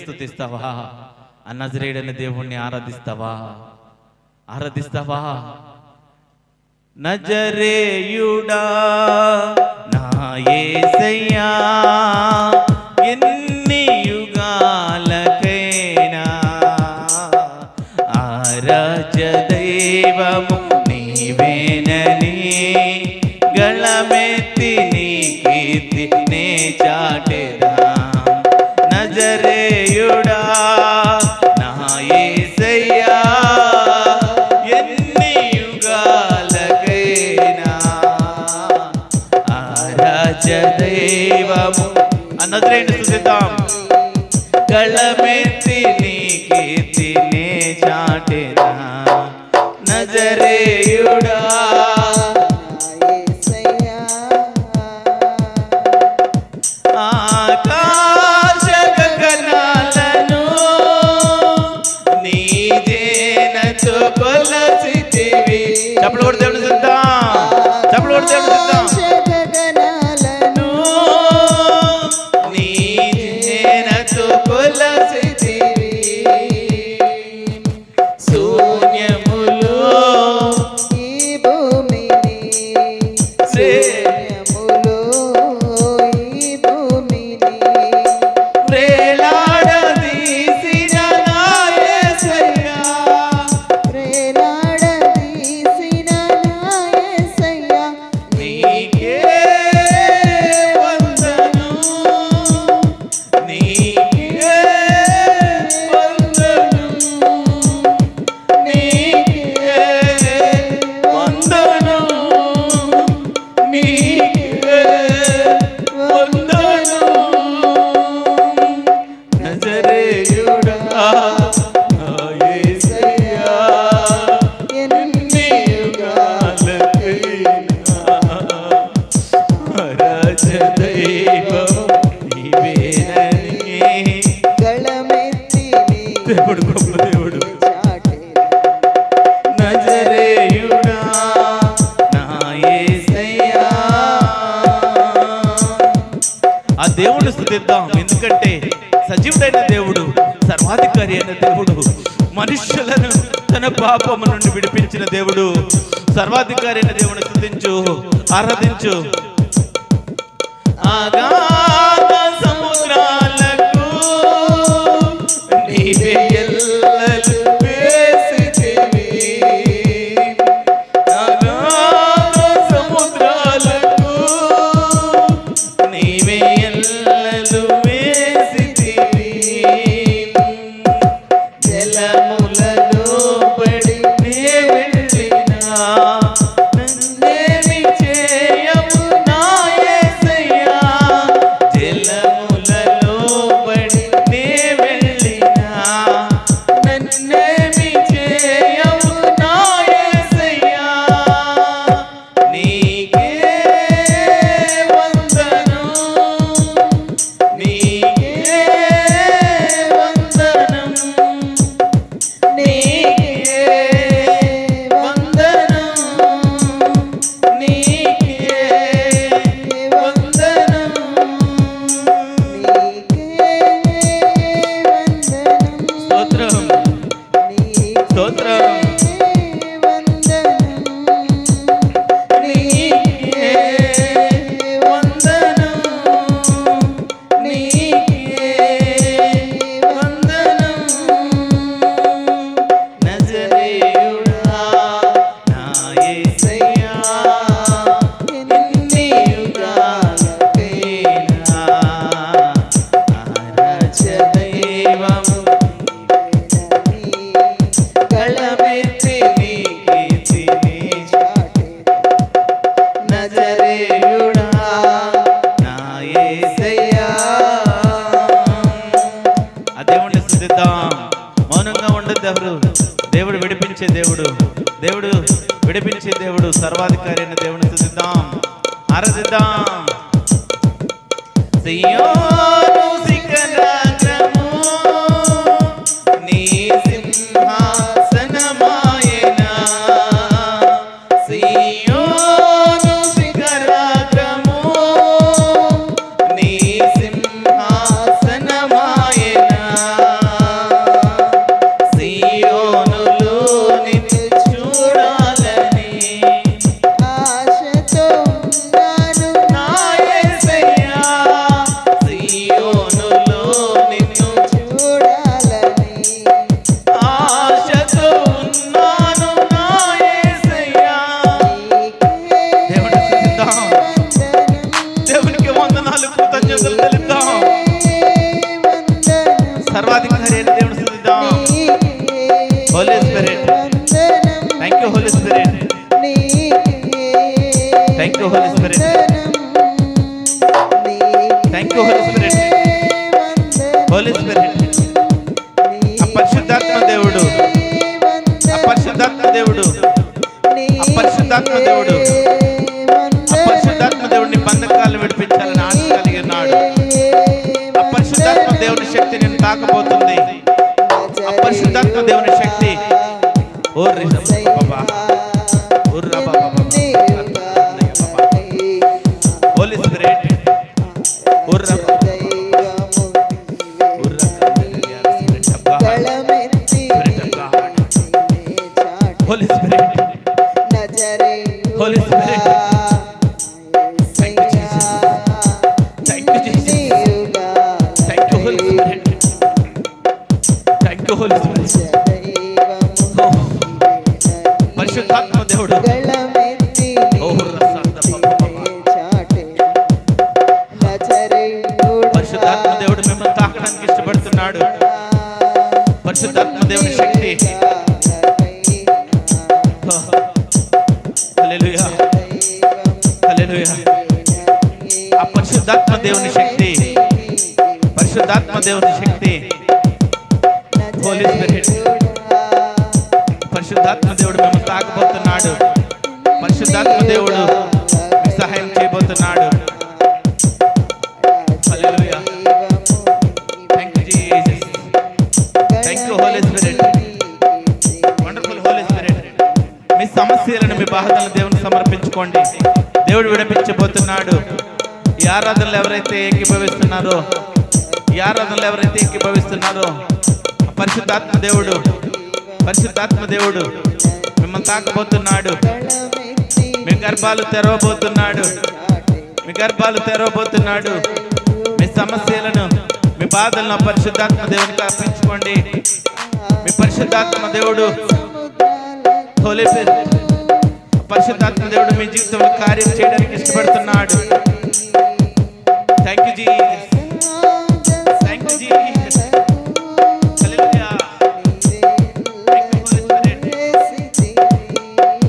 స్తుతిస్తావా? నజరేయుడైన దేవుణ్ణి ఆరాధిస్తావా? ఆరాధిస్తావా? నజరేయుడా నా యేసయ్యా, ఎన్ని యుగాలకైనా ఆరాధ్య దైవము నీవేనని గళమెత్తి నీ కీర్తి నే చాటెదా. నజరేయుడా నా యేసయ్యా, ఎన్ని యుగాలకైనా ఆరాధ్య దైవము. నజరేయుని స్తుతిద్దాం. గళమెత్తి నీ కీర్తి నే చాటెదా. నజరేయుడా చప్పలు కొడితే సిద్ధం, చప్పలు కొడితే సిద్ధం. నీ జేనతో కొలసితివి శూన్యములో ఈ భూమిని, శూన్యములో ఈ భూమిని వేలాడదీసిన నా యేసయ్యా, దేవుడు గొప్ప దేవుడు. నజరేయుడా నా యేసయ్యా. ఆ దేవుడిని స్తుతిద్దాం, ఎందుకంటే సజీవుడైన దేవుడు, సర్వాధికారి అయిన దేవుడు, మనుష్యులను తన పాపము నుండి విడిపించిన దేవుడు, సర్వాధికారి అయిన దేవుని స్తుతించు, ఆరాధించు. ఆగాధ సముద్రాలకు నీవే ఎల్లలు వేసితివి, ఆగాధ సముద్రాలకు నీవే ఎల్లలు వేసితివి. జలములలో పడి నే వెళ్ళినా నన్నేమి చేయవు నా యేసయ్యా. జలములలో పడి నే వెళ్ళినా నన్నేమి చేయవు నా యేసయ్యా. నీకే వందనం, నీకే వందనం, నీకే వందనం, నీకే వందనం, స్తోత్రం, స్తోత్రం. నీకే వందనం, నీకే వందనం. నజరేయుడా నా యేసయ్యా, ఎన్ని యుగాలకైనా ఆరాధ్య దైవము గళమెత్తి దేవుడు, దేవుడు విడిపించే దేవుడు, సర్వాధికారి అయిన దేవుని స్తుతిద్దాం, ఆరాధిద్దాం. సియోను శిఖరాగ్రము నీ సింహాసనమాయెనా, సియోను శిఖరాగ్రము నీ సింహాసనమాయెనా, సియోనులో నిన్ను చూడాలని ఆశతో ఉన్నాను నా యేసయ్యా, సియోనులో నిన్ను చూడాలని, ఆశతో ఉన్నాను నా యేసయ్యా. దేవుని స్తుతిద్దాం, దేవునికి వందనాలు, కృతజ్ఞతలు తెలుద్దాం. సర్వాధికారి అయిన దేవుని స్తుతిద్దాం. Holy Spirit, thank you Holy Spirit, thank you Holy Spirit, thank you Holy Spirit, Holy Spirit. అపరిశుద్ధాత్మ దేవుడు, అపరిశుద్ధాత్మ దేవుడు, అపరిశుద్ధాత్మ దేవుడు, అపరిశుద్ధాత్మ దేవుడిని బంధకాలు విడిపించాలని ఆశ కలిగి ఉన్నాడు. అపరిశుద్ధాత్మ దేవుని శక్తి నేను తాకబోతుంది. అపరిశుద్ధాత్మ దేవుని శక్తి ఓ బాబా, Holy Spirit, Holy Spirit, Holy Spirit. Thank you, Jesus. Thank you, Holy Spirit. Thank you, Holy Spirit. Oh, పరిశుద్ధాత్మ దేవుడు, పరిశుద్ధాత్మ దేవుడు మిమ్మల్ని తాకడానికి ఇష్టపడుతున్నాడు. పరిశుద్ధాత్మ దేవుని శక్తి, హల్లెలూయా, హల్లెలూయా. ఆ పరిశుద్ధాత్మ దేవుని శక్తి, పరిశుద్ధాత్మ దేవుని శక్తి, హోలీ స్పిరిట్, పరిశుద్ధాత్మ దేవుడు మిమ్మల్ని తాకబోతున్నాడు. పరిశుద్ధాత్మ దేవుడు మీకు సహాయం చేయబోతున్నాడు. Hallelujah, thank you Jesus, thank you Holy Spirit, wonderful Holy Spirit. మీ సమస్యలను, మీ బాధలను దేవునికి సమర్పించుకోండి. దేవుడు విడిపించబోతున్నాడు. ఈ ఆరాధనలు ఎవరైతే ఏకీభవిస్తున్నారో, ఈ ఆరాధనలు ఎవరైతే ఏకీభవిస్తున్నారో, పరిశుద్ధాత్మ దేవుడు, పరిశుద్ధాత్మ దేవుడు మిమ్మల్ని తాకబోతున్నాడు. మీ గర్భాలు తెరవబోతున్నాడు, మీ గర్భాలు తెరవబోతున్నాడు. మీ సమస్యలను, మీ బాధలను పరిశుద్ధాత్మ దేవునికి అర్పించుకోండి. మీ పరిశుద్ధాత్మ దేవుడు, హోలీ స్పిరిట్, పరిశుద్ధాత్మ దేవుడు మీ జీవితంలో కార్యం చేయడానికి ఇష్టపడుతున్నాడు. Thank you Jesus, thank you Jesus, hallelujah. Thank you Holy Spirit,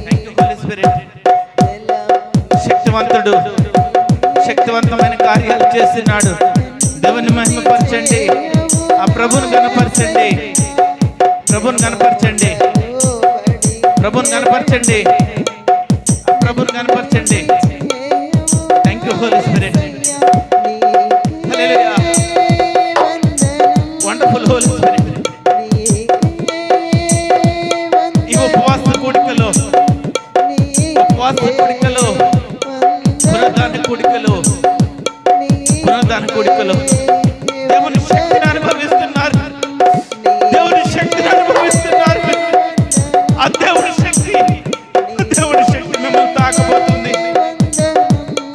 thank you Holy Spirit. శక్తివంతుడు, శక్తివంతమైన కార్యాలు చేస్తున్నాడు. దేవుని మహిమపరచండి, ఆ ప్రభువుని కనపరచండి, ప్రభువుని కనపరచండి, ప్రభువుని కనపరచండి, ప్రభువుని కనపరచండి. Thank you Holy Spirit, hallelujah, wonderful Holy Spirit. ఈ ఉపవాస కూడికలో, ఉపవాస కూడికలో, పునరుద్ధాన కూడికలో, పునరుద్ధాన కూడికలో దేవుని శక్తిని అనుభవిస్తున్నారు. దేవుని శక్తిని అనుభవిస్తున్నారు. ఆ దేవుని శక్తి, ఆ దేవుని శక్తి మిమ్మల్ని తాకబోతుంది.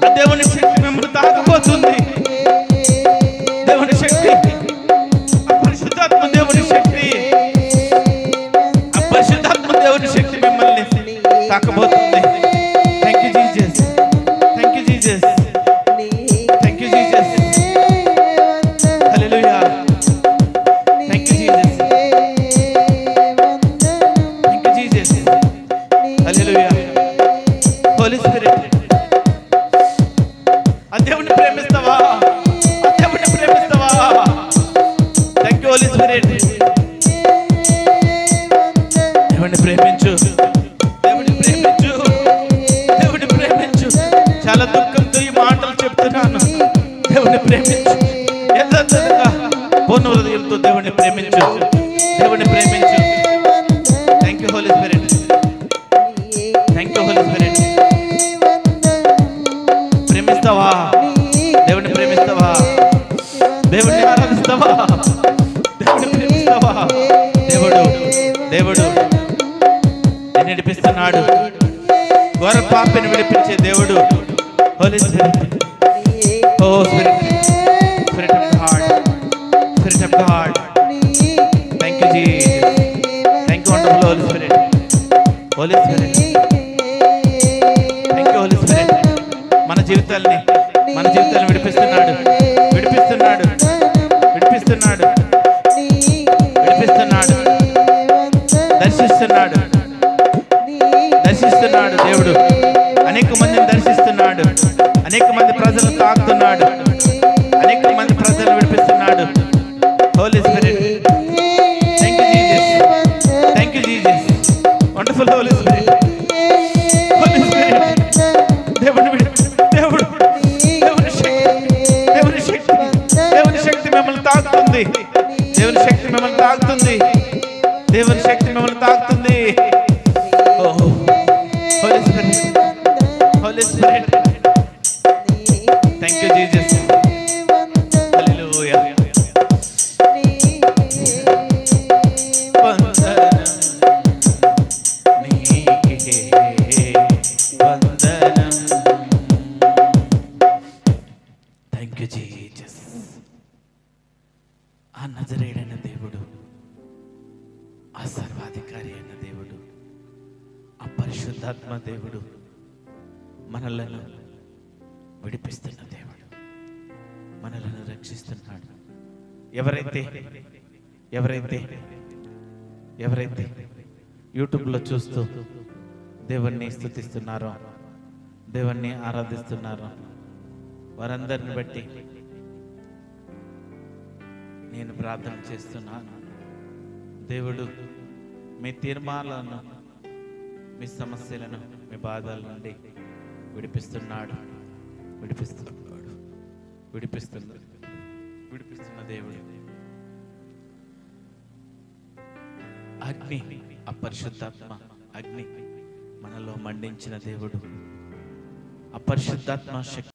ఆ దేవుని శక్తి మిమ్మల్ని తాకబోతుంది. దేవుని శక్తి, ఆ పరిశుద్ధాత్మ దేవుని శక్తి, ఆ పరిశుద్ధాత్మ దేవుని శక్తి మిమ్మల్ని తాకబోతుంది. Thank you Jesus, thank you Jesus, thank you Jesus, hallelujah. Thank you Jesus, thank you Jesus, hallelujah. Holy Spirit, ఆ దేవుని ప్రేమిస్తావా? ఆ దేవుని ప్రేమిస్తావా? Thank you Holy Spirit. దేవుని ప్రేమించు, దేవుడిని ప్రేమించు, దేవుడిని ప్రేమించు. చాలా దుఃఖంతో ఈ మాటలు చెప్తున్నాను. దేవుడిని ప్రేమించు, యథార్థంగా పూర్ణ హృదయంతో దేవుడిని ప్రేమించు, దేవుడిని ప్రేమించు. Thank you Holy Spirit, thank you Holy Spirit. ప్రేమిస్తావా? దేవుడిని ప్రేమిస్తావా? దేవుడిని ఆరాధిస్తావా? దేవుడిని ప్రేమిస్తావా? దేవుడు దేవుడు నిన్ను నడిపిస్తున్నాడు. ఘోర పాపిని విడిపించే దేవుడు Holy Spirit. Oh Spirit, Spirit of God, Spirit of God. Thank you Jesus, thank you wonderful Holy Spirit, Holy Spirit. Thank you Holy Spirit. మన జీవితాల్ని విడిపిస్తున్నాడు, విడిపిస్తున్నాడు, విడిపిస్తున్నాడు, విడిపిస్తున్నాడు, దర్శిస్తున్నాడు, దర్శిస్తున్నాడు. దేవుడు అనేక మందిని దర్శిస్తున్నాడు, అనేక మంది ప్రజలను తాకుతున్నాడు, అనేక మంది ప్రజలను విడిపిస్తున్నాడు. Holy Spirit, thank you Jesus, thank you Jesus, wonderful Holy Spirit, Holy Spirit. దేవుడు దేవుని శక్తి, దేవుని శక్తి మిమ్మల్ని తాకుతుంది, దేవుని శక్తి మిమ్మల్ని తాకుతుంది, దేవుని శక్తి మిమ్మల్ని తాకుతుంది. Holy Spirit, Holy Spirit. Thank you Jesus, hallelujah. వందనం నీకే, వందనం. Thank you Jesus. ఆ నజరేయుడైన దేవుడు, ఆ సర్వాధికారి అయిన దేవుడు, ఆ పరిశుద్ధాత్మ దేవుడు మనలను విడిపిస్తున్న దేవుడు, మనలను రక్షిస్తున్నాడు. ఎవరైతే యూట్యూబ్లో చూస్తూ దేవుణ్ణి స్తుతిస్తున్నారో, దేవుణ్ణి ఆరాధిస్తున్నారో, వారందరిని బట్టి నేను ప్రార్థన చేస్తున్నాను. దేవుడు మీ తీర్మానాలను, మీ సమస్యలను, మీ బాధల నుండి విడిపిస్తున్నాడు, విడిపిస్తున్నాడు, విడిపిస్తున్న దేవుడు. అగ్ని, అపరిశుద్ధాత్మ అగ్ని మనలో మండించిన దేవుడు, అపరిశుద్ధాత్మ శక్తి